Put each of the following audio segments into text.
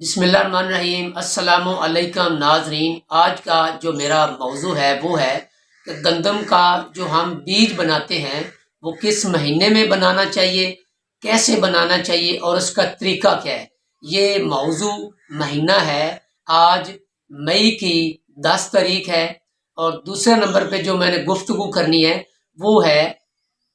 बिस्मिल्लाहिर्रहमानिर्रहीम अस्सलामु अलैकुम नाजरीन। आज का जो मेरा मौजू है वो है कि गंदम का जो हम बीज बनाते हैं वो किस महीने में बनाना चाहिए, कैसे बनाना चाहिए और उसका तरीका क्या है। ये मौजू महीना है, आज मई की 10 तारीख है। और दूसरे नंबर पे जो मैंने गुफ्तगू करनी है वो है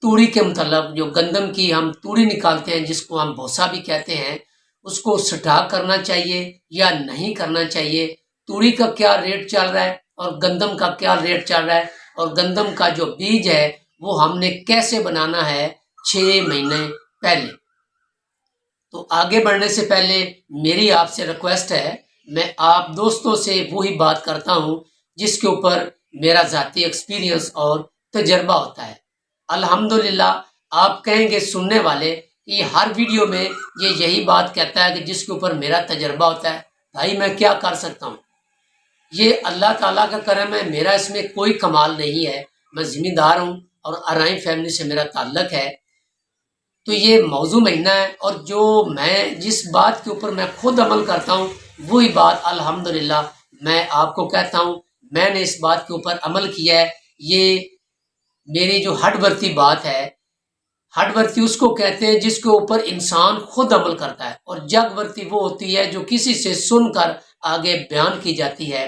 तूड़ी के मतलब जो गंदम की हम तूड़ी निकालते हैं जिसको हम भूसा भी कहते हैं, उसको छटा करना चाहिए या नहीं करना चाहिए। तूड़ी का क्या रेट चल रहा है और गंदम का क्या रेट चल रहा है, और गंदम का जो बीज है वो हमने कैसे बनाना है 6 महीने पहले। तो आगे बढ़ने से पहले मेरी आपसे रिक्वेस्ट है, मैं आप दोस्तों से वही बात करता हूँ जिसके ऊपर मेरा ज़ाती एक्सपीरियंस और तजर्बा होता है। अल्हम्दुलिल्लाह आप कहेंगे सुनने वाले कि हर वीडियो में ये यही बात कहता है कि जिसके ऊपर मेरा तजर्बा होता है। भाई मैं क्या कर सकता हूँ, ये अल्लाह ताला का करम है, मेरा इसमें कोई कमाल नहीं है। मैं ज़िम्मेदार हूँ और अराई फैमिली से मेरा ताल्लुक़ है। तो ये मौजू महीना है और जो मैं जिस बात के ऊपर मैं खुद अमल करता हूँ वही बात अल्हम्दुलिल्लाह मैं आपको कहता हूँ। मैंने इस बात के ऊपर अमल किया है। ये मेरी जो हठवर्ती बात है, हठवर्ती उसको कहते हैं जिसके ऊपर इंसान खुद अमल करता है, और जगवर्ती वो होती है जो किसी से सुनकर आगे बयान की जाती है।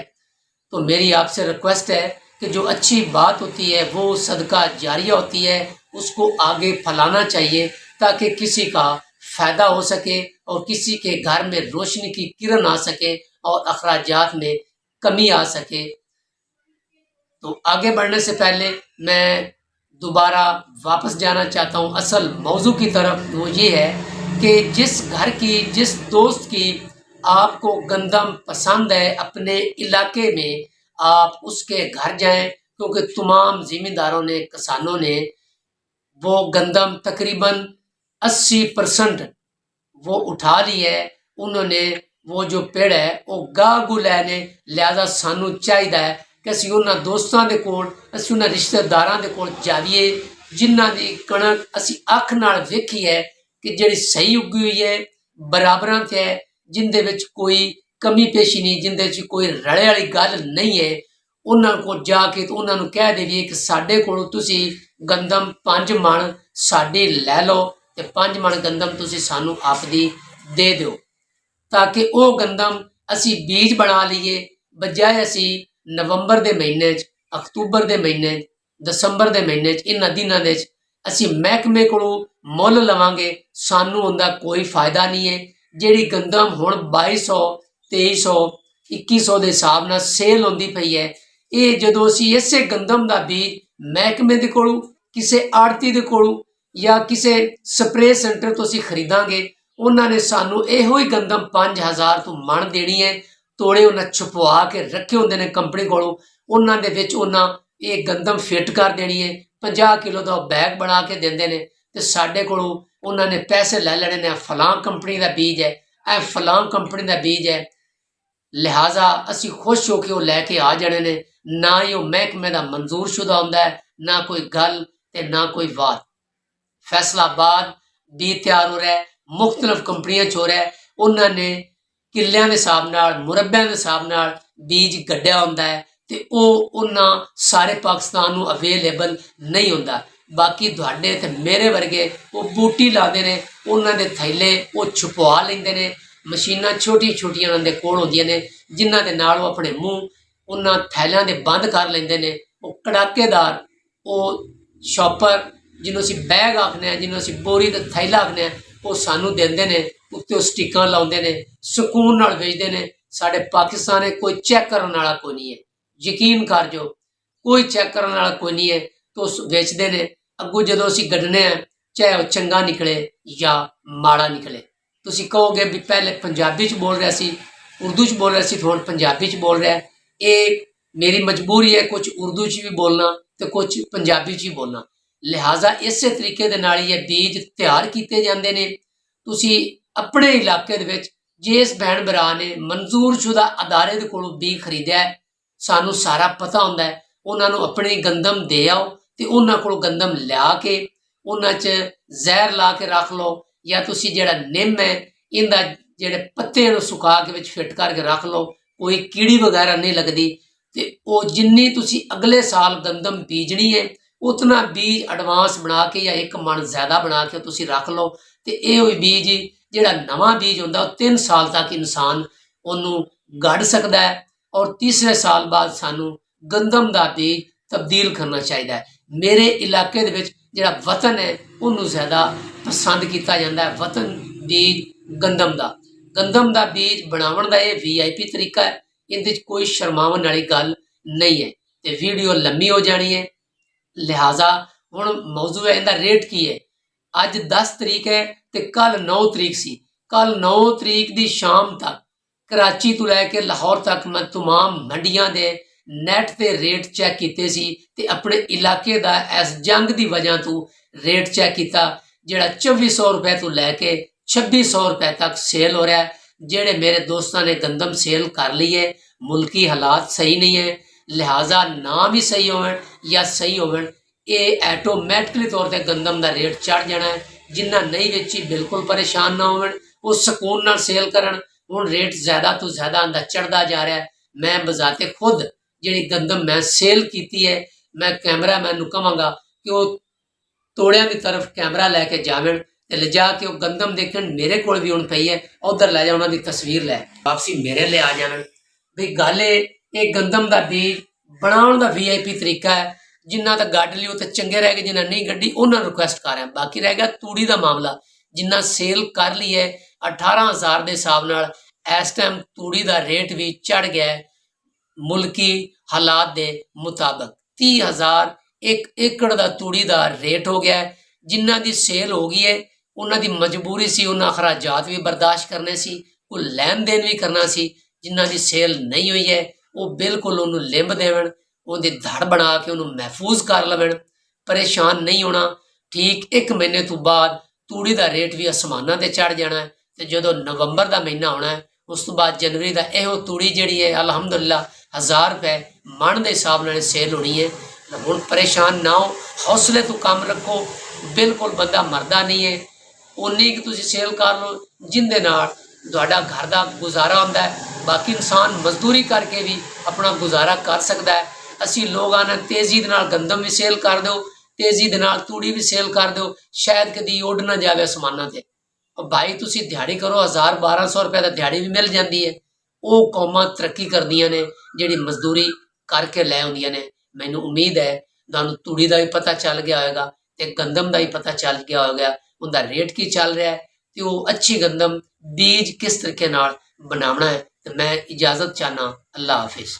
तो मेरी आपसे रिक्वेस्ट है कि जो अच्छी बात होती है वो सदका जारिया होती है, उसको आगे फैलाना चाहिए ताकि किसी का फ़ायदा हो सके और किसी के घर में रोशनी की किरण आ सके और अखराजात में कमी आ सके। तो आगे बढ़ने से पहले मैं दोबारा वापस जाना चाहता हूँ असल मौजू की तरफ। वो ये है कि जिस घर की, जिस दोस्त की आपको गंदम पसंद है अपने इलाके में, आप उसके घर जाएं, क्योंकि तमाम ज़िम्मेदारों ने, किसानों ने वो गंदम तकरीबन 80% वो उठा ली है। उन्होंने वो जो पेड़ है वो गागू लैने, लिहाजा सानू चाहिए है कि असीं उन्हां दोस्तां दे कोल, असीं उन्हां रिश्तेदारां दे कोल जाइए जिन्हां दी कणक असीं अख नाल वेखी है कि जिहड़ी सही उगी हुई है, बराबरां ते है, जिंदे विच कोई कमी पेशी नहीं, जिंदे विच कोई रले वाली गल नहीं है। उन्हां कोल जाके ते उन्हां नूं कह देवीए कि साडे कोलों तुसीं गंदम 5 मण साडी लै लो ते 5 मण गंदम तुसीं सानू आपदी दे दिओ, ताकि वो गंदम असी बीज बना लीए। बजाय असी नवंबर के महीने, अक्तूबर के महीने, दसंबर के महीने इन्हां दिनां दे असी महकमे कोलों मुल लवांगे, सानू उनका कोई फायदा नहीं है। जिहड़ी गंदम हुण 2200, 2300, 2100 के हिसाब नाल सेल होंदी पई है, ये जदों असी इसे गंदम का बीज महकमे दे कोलों, किसी आड़ती दे कोलों या किसी स्प्रे सेंटर तो असी खरीदांगे, उन्होंने सानू इहो ही गंदम 5000 तो मण देनी है। तोड़े उन्हें छुपवा के रखे होंदे ने कंपनी कोलों, उन्हां दे विच उन्हां ये गंदम फिट कर देनी है। 50 किलो का बैग बना के देंदे ने ते साडे कोलों उन्होंने पैसे लै लेने ने, फलां कंपनी का बीज है, ए फलां कंपनी का बीज है। लिहाजा असी खुश होकर वो लैके आ जाने ने। ना ही वो महकमे का मंजूर शुदा होंदा है, ना कोई गल ते ना कोई बात। फैसलाबाद बीज तैयार हो रहा है, मुख्तलिफ कंपनियां च हो रहा है, उन्होंने किलियां के हिसाब नाल, मुरब्बियां के हिसाब नाल बीज कढ़िया होंदा है ते वो उन्हां सारे पाकिस्तान नूं अवेलेबल नहीं होंदा। बाकी तुहाडे ते मेरे वर्गे वो बूटी लाते ने, उन्होंने थैले वो छुपवा लेंदे ने। मशीनां छोटी छोटियां उन्हां दे कोल होंदियां ने जिन्हां दे नाल वो अपने मूँह उन्हां थैलियां दे बंद कर लेंदे ने। वो कड़ाकेदार वो शॉपर जिन्हों असीं बैग आखने हैं, जिन्हों असीं बोरी ते थैला आखने हैं, वो सानू देंदे ने, उत्ते स्टिकर लाउंदे ने, सुकून नाल बेचदे ने। साडे पाकिस्तान में कोई चेक करने वाला कोई नहीं है, यकीन कर जो, कोई चेक करने वाला कोई नहीं है। तो बेचते ने। अगों जदों असीं गड्ढने हैं, चाहे वो चंगा निकले या माड़ा निकले। तुसीं कहोगे भी पहले पंजाबी च बोल रहा सी, उर्दू च बोल रहा सी, हुण पंजाबी च बोल रहा है। ये मेरी मजबूरी है, कुछ उर्दू च भी बोलना तो कुछ पंजाबी च भी बोलना। लिहाजा इस तरीके दे नाल ये बीज तैयार किए जाते हैं। तुसीं अपने इलाके दे विच जिस भैन भरा ने मंजूर शुदा अदारे दे कोलों बीज खरीदिया है, सानू सारा पता होंदा है, उन्होंने अपनी गंदम दे आओ तो उन्होंने कोलों गंदम लिया के उन्हां च जहर ला के रख लो, या तुसीं जिहड़ा निम है इनका ਜਿਹੜੇ ਪੱਤੇ ਨੂੰ ਸੁਕਾ ਕੇ ਵਿੱਚ ਫਿੱਟ ਕਰਕੇ ਰੱਖ ਲਓ, ਕੋਈ ਕੀੜੀ ਵਗੈਰਾ ਨਹੀਂ ਲੱਗਦੀ। ਤੇ ਉਹ ਜਿੰਨੀ ਤੁਸੀਂ ਅਗਲੇ ਸਾਲ ਗੰਦਮ ਬੀਜਣੀ ਹੈ ਉਤਨਾ ਬੀਜ ਐਡਵਾਂਸ ਬਣਾ ਕੇ ਜਾਂ 1 ਮਣ ਜ਼ਿਆਦਾ ਬਣਾ ਕੇ ਤੁਸੀਂ ਰੱਖ ਲਓ। ਤੇ ਇਹ ਹੋਈ ਬੀਜ ਜਿਹੜਾ ਨਵਾਂ ਬੀਜ ਹੁੰਦਾ ਉਹ 3 ਸਾਲ ਤੱਕ ਇਨਸਾਨ ਉਹਨੂੰ ਗੱਡ ਸਕਦਾ ਹੈ, ਔਰ ਤੀਸਰੇ ਸਾਲ ਬਾਅਦ ਸਾਨੂੰ ਗੰਦਮ ਦਾ ਬੀਜ ਤਬਦੀਲ ਕਰਨਾ ਚਾਹੀਦਾ ਹੈ। ਮੇਰੇ ਇਲਾਕੇ ਦੇ ਵਿੱਚ ਜਿਹੜਾ ਵਤਨ ਹੈ ਉਹਨੂੰ ਜ਼ਿਆਦਾ ਪਸੰਦ ਕੀਤਾ ਜਾਂਦਾ ਹੈ, ਵਤਨ ਬੀਜ ਗੰਦਮ ਦਾ ਬੀਜ ਬਣਾਉਣ ਦਾ ਇਹ VIP ਤਰੀਕਾ ਹੈ। ਇਹਦੇ 'ਚ ਕੋਈ ਸ਼ਰਮਾਉਣ ਵਾਲੀ ਗੱਲ ਨਹੀਂ ਹੈ। ਤੇ ਵੀਡੀਓ ਲੰਮੀ ਹੋ ਜਾਣੀ ਹੈ, ਲਿਹਾਜ਼ਾ ਹੁਣ ਮੌਜੂ ਹੈ ਇਹਦਾ ਰੇਟ ਕੀ ਹੈ। ਅੱਜ 10 ਤਰੀਕ ਹੈ ਤੇ ਕੱਲ 9 ਤਰੀਕ ਸੀ। ਕੱਲ 9 ਤਰੀਕ ਦੀ ਸ਼ਾਮ ਤੱਕ ਕਰਾਚੀ ਤੋਂ ਲੈ ਕੇ ਲਾਹੌਰ ਤੱਕ ਮੈਂ तमाम ਮੰਡੀਆਂ ਦੇ ਨੈਟ ਤੇ ਰੇਟ ਚੈੱਕ ਕੀਤੇ ਸੀ ਤੇ ਆਪਣੇ ਇਲਾਕੇ ਦਾ ਇਸ ਜੰਗ ਦੀ ਵਜ੍ਹਾ ਤੋਂ ਰੇਟ ਚੈੱਕ ਕੀਤਾ, ਜਿਹੜਾ 2400 ਰੁਪਏ ਤੋਂ ਲੈ ਕੇ 2600 ਰੁਪਏ ਤੱਕ ਸੇਲ ਹੋ ਰਿਹਾ ਹੈ। ਜਿਹੜੇ ਮੇਰੇ ਦੋਸਤਾਂ ਨੇ ਗੰਦਮ ਸੇਲ ਕਰ ਲਈ ਹੈ, ਮੁਲਕੀ ਹਾਲਾਤ ਸਹੀ ਨਹੀਂ ਹੈ, ਲਿਹਾਜ਼ਾ ਨਾ ਵੀ ਸਹੀ ਹੋਵਣ ਜਾਂ ਸਹੀ ਹੋਵਣ, ਇਹ ਐਟੋਮੈਟਿਕਲੀ ਤੌਰ ਤੇ ਗੰਦਮ ਦਾ ਰੇਟ ਚੜ ਜਾਣਾ ਹੈ। ਜਿੰਨਾ ਨਹੀਂ ਵੇਚੀ ਬਿਲਕੁਲ ਪਰੇਸ਼ਾਨ ਨਾ ਹੋਵਣ, ਉਹ ਸਕੂਨ ਨਾਲ ਸੇਲ ਕਰਨ। ਹੁਣ ਰੇਟ ਜ਼ਿਆਦਾ ਤੋਂ ਜ਼ਿਆਦਾ ਅੰਦਰ ਚੜਦਾ ਜਾ ਰਿਹਾ ਹੈ। ਮੈਂ ਬਜ਼ਾਤੇ ਖੁਦ ਜਿਹੜੀ ਗੰਦਮ ਮੈਂ ਸੇਲ ਕੀਤੀ ਹੈ, ਮੈਂ ਕੈਮਰਾਮੈਨ ਨੂੰ ਕਹਾਂਗਾ ਕਿ ਉਹ ਤੋੜਿਆਂ ਦੀ ਤਰਫ ਕੈਮਰਾ ਲੈ ਕੇ ਜਾਵਣ ਤੇ ਲਿਜਾ ਕੇ ਉਹ ਗੰਦਮ ਦੇਖਣ। ਮੇਰੇ ਕੋਲ ਵੀ ਹੁਣ ਪਈ ਹੈ, ਉਧਰ ਲੈ ਜਾ, ਉਹਨਾਂ ਦੀ ਤਸਵੀਰ ਲੈ ਵਾਪਸੀ ਮੇਰੇ ਲਈ ਆ ਜਾਣ। ਵੀ ਗੱਲ ਇਹ ਗੰਦਮ ਦਾ ਬੀਜ ਬਣਾਉਣ ਦਾ VIP ਤਰੀਕਾ ਹੈ। ਜਿੰਨਾ ਤਾਂ ਗੱਡ ਲਿਓ ਤੇ ਚੰਗੇ ਰਹਿ ਗਏ, ਜਿੰਨਾ ਨਹੀਂ ਗੱਡੀ ਉਹਨਾਂ ਨੂੰ ਰਿਕੁਐਸਟ ਕਰ ਰਿਹਾ। ਬਾਕੀ ਰਹਿ ਗਿਆ ਤੂੜੀ ਦਾ ਮਾਮਲਾ, ਜਿੰਨਾ ਸੇਲ ਕਰ ਲਈ ਹੈ 18000 ਦੇ ਹਿਸਾਬ ਨਾਲ ਇਸ ਟਾਈਮ ਤੂੜੀ ਦਾ ਰੇਟ ਵੀ ਚੜ ਗਿਆ ਹੈ ਮੁਲਕੀ ਹਾਲਾਤ ਦੇ ਮੁਤਾਬਕ। 30000 1 ਏਕੜ ਦਾ ਤੂੜੀ ਦਾ ਰੇਟ ਹੋ ਗਿਆ ਹੈ। ਜਿਨ੍ਹਾਂ ਦੀ ਸੇਲ ਹੋ ਗਈ ਹੈ ਉਹਨਾਂ ਦੀ ਮਜਬੂਰੀ ਸੀ, ਉਹਨਾਂ ਅਖਰਾਜਾਤ ਵੀ ਬਰਦਾਸ਼ਤ ਕਰਨੇ ਸੀ, ਉਹ ਲੈਣ ਦੇਣ ਵੀ ਕਰਨਾ ਸੀ। ਜਿਨ੍ਹਾਂ ਦੀ ਸੇਲ ਨਹੀਂ ਹੋਈ ਹੈ ਉਹ ਬਿਲਕੁਲ ਉਹਨੂੰ ਲਿੰਬ ਦੇਵਣ, ਉਹਦੀ ਧੜ ਬਣਾ ਕੇ ਉਹਨੂੰ ਮਹਿਫੂਜ਼ ਕਰ ਲਵਣ, ਪਰੇਸ਼ਾਨ ਨਹੀਂ ਹੋਣਾ। ਠੀਕ 1 ਮਹੀਨੇ ਤੋਂ ਬਾਅਦ ਤੂੜੀ ਦਾ ਰੇਟ ਵੀ ਅਸਮਾਨਾਂ ਤੇ ਚੜ ਜਾਣਾ ਹੈ। ਤੇ ਜਦੋਂ ਨਵੰਬਰ ਦਾ ਮਹੀਨਾ ਆਉਣਾ ਹੈ ਉਸ ਤੋਂ ਬਾਅਦ ਜਨਵਰੀ ਦਾ ਇਹੋ ਤੂੜੀ ਜਿਹੜੀ ਹੈ ਅਲਹਮਦੁਲਿਲਾ 1000 ਰੁਪਏ ਮਣ ਦੇ ਹਿਸਾਬ ਨਾਲ ਸੇਲ ਹੋਣੀ ਹੈ। ਹੁਣ ਪਰੇਸ਼ਾਨ ਨਾ ਹੋ, ਹੌਸਲੇ ਤੋਂ ਕੰਮ ਰੱਖੋ, ਬਿਲਕੁਲ ਬੰਦਾ ਮਰਦਾ ਨਹੀਂ ਹੈ। ਉਨੀ ਕਿ ਤੁਸੀਂ ਸੇਲ ਕਰ ਲਓ ਜਿੰਦੇ ਨਾਲ ਤੁਹਾਡਾ ਘਰ ਦਾ ਗੁਜ਼ਾਰਾ ਹੁੰਦਾ ਹੈ। ਬਾਕੀ ਇਨਸਾਨ ਮਜ਼ਦੂਰੀ ਕਰਕੇ ਵੀ ਆਪਣਾ ਗੁਜ਼ਾਰਾ ਕਰ ਸਕਦਾ ਹੈ। ਅਸੀਂ ਲੋਕਾਂ ਨੇ ਤੇਜ਼ੀ ਦੇ ਨਾਲ ਗੰਦਮ ਵੀ ਸੇਲ ਕਰ ਦਿਓ, ਤੇਜ਼ੀ ਦੇ ਨਾਲ ਤੂੜੀ ਵੀ ਸੇਲ ਕਰ ਦਿਓ, ਸ਼ਾਇਦ ਕਦੀ ਉੱਡ ਨਾ ਜਾਵੇ ਅਸਮਾਨਾਂ ਤੇ। ਭਾਈ ਤੁਸੀਂ ਦਿਹਾੜੀ ਕਰੋ, 1000-1200 ਰੁਪਏ ਦਾ ਦਿਹਾੜੀ ਵੀ ਮਿਲ ਜਾਂਦੀ ਹੈ। ਉਹ ਕੌਮਾਂ ਤਰੱਕੀ ਕਰਦੀਆਂ ਨੇ ਜਿਹੜੀ ਮਜ਼ਦੂਰੀ ਕਰਕੇ ਲੈ ਆਉਂਦੀਆਂ ਨੇ। ਮੈਨੂੰ ਉਮੀਦ ਹੈ ਤੁਹਾਨੂੰ ਤੂੜੀ ਦਾ ਵੀ ਪਤਾ ਚੱਲ ਗਿਆ ਹੋਵੇਗਾ ਤੇ ਗੰਦਮ ਦਾ ਵੀ ਪਤਾ ਚੱਲ ਗਿਆ ਹੋਵੇਗਾ, ਉਹਦਾ ਰੇਟ ਕੀ ਚੱਲ ਰਿਹਾ ਹੈ ਤੇ ਉਹ ਅੱਛੀ ਗੰਦਮ ਬੀਜ ਕਿਸ ਤਰੀਕੇ ਨਾਲ ਬਣਾਉਣਾ ਹੈ। ਤੇ ਮੈਂ ਇਜਾਜ਼ਤ ਚਾਹਨਾ, ਅੱਲਾ ਹਾਫਿਜ਼।